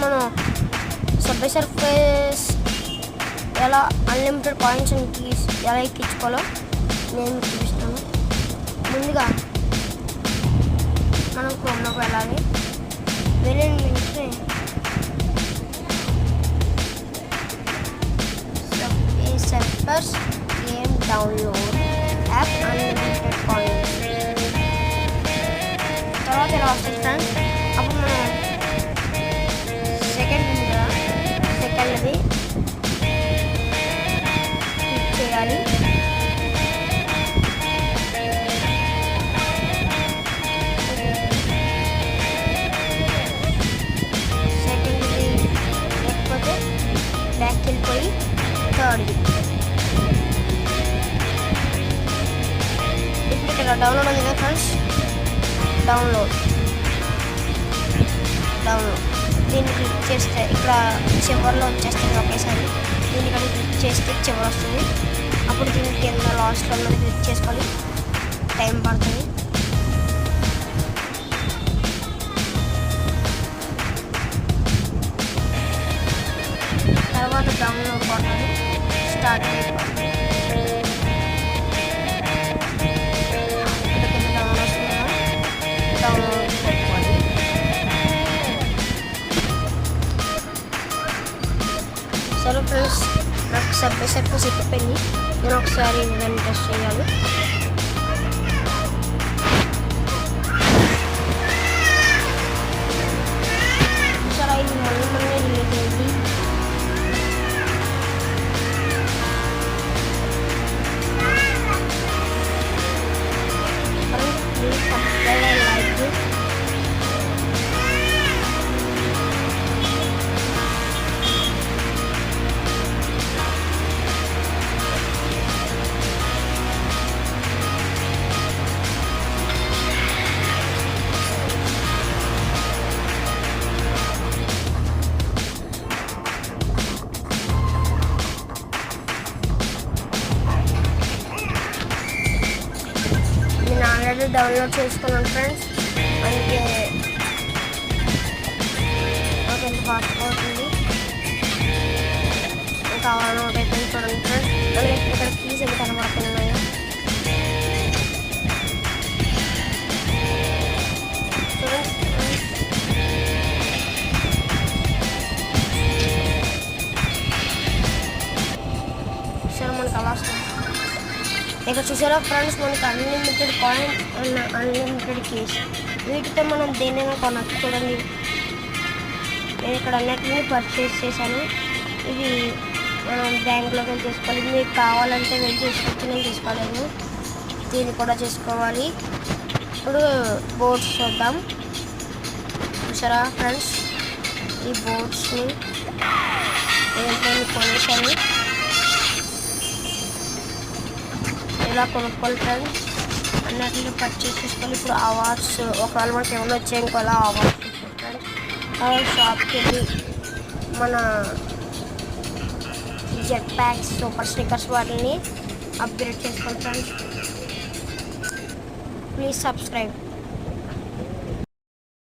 మనం subway surface ఎలా unlimited coins ఎలా ఎక్కించుకోవాలో నేను మీకు చూపిస్తాను. ముందుగా మనం క్రోమ్లోకి వెళ్ళాలి. వెళ్ళిన వెంటనే subway Surfers game download app unlimited coins తర్వాత ఇలా వస్తుంది ఫ్రెండ్స్. అప్పుడు మనం సెకండ్ది క్లిక్ చేయాలి. సెకండ్ది లేకపోతే బ్యాక్ వెళ్ళిపోయి థర్డ్ది. ఇప్పుడు ఇక్కడ డౌన్లోడ్ ఉంది కదా ఫ్రెండ్స్, డౌన్లోడ్ దీన్ని క్లిక్ చేస్తే ఇక్కడ చివరిలో వచ్చేస్తుంది ఒకేసారి. దీన్ని ఇక్కడ క్లిక్ చేస్తే చివరి వస్తుంది. అప్పుడు దీన్ని కింద లాస్ట్లో మనం క్లిక్ చేసుకోవాలి. టైం పడుతుంది. తర్వాత డౌన్లోడ్ కొట్టాలి. స్టార్ట్ అయిపోతుంది. సరే ఫ్రెండ్స్, నాకు సబ్వే సర్ఫేస్ ఎక్కిపోయింది. నేను ఒకసారి దాన్ని టెస్ట్ చేయాలి. సరే ఇది మళ్ళీ రిలీజ్ అయింది. Please subscribe and like this. నేను ఆల్రెడీ డౌన్లోడ్ చేసుకున్నాను ఫ్రెండ్స్. అందుకే నాకు ఎంత ఫాస్ట్ అవుతుంది. కావాలని ఒకటి అయిపోయింది చూడండి ఫ్రెండ్స్. అలాగే ఇక్కడ కీస్ ఎంత కనబడుతున్నాయో సరే మనకు అలా వస్తుంది. ఇక్కడ చూసారా ఫ్రెండ్స్, మనకి unlimited coin and unlimited keys. వీటితో మనం దేనైనా కొనచ్చు. చూడండి, నేను ఇక్కడ అన్నిటిని పర్చేస్ చేశాను. ఇవి మనం బ్యాంక్లోకి వెళ్ళి చేసుకోవాలి. మీకు కావాలంటే వెళ్ళి చేసుకోవచ్చు. నేను తీసుకోలేదు. దీన్ని కూడా చేసుకోవాలి. ఇప్పుడు బోట్స్ చూద్దాం. చూసారా ఫ్రెండ్స్, ఈ బోట్స్ని నేను కొనేసాను. ఇలా కొనుక్కోవాలి ఫ్రెండ్స్. అన్నిటిని పర్చేస్ చేసుకోవాలి. ఇప్పుడు అవార్డ్స్ ఒకవేళ మనకి ఏమైనా వచ్చాయి ఇంకో అలా అవార్డ్స్ ఫ్రెండ్స్. షాప్కి వెళ్ళి మన జెట్ ప్యాక్స్, సూపర్ స్టిక్కర్స్ వాటిని అప్గ్రేడ్ చేసుకోవాలి ఫ్రెండ్స్. Please subscribe.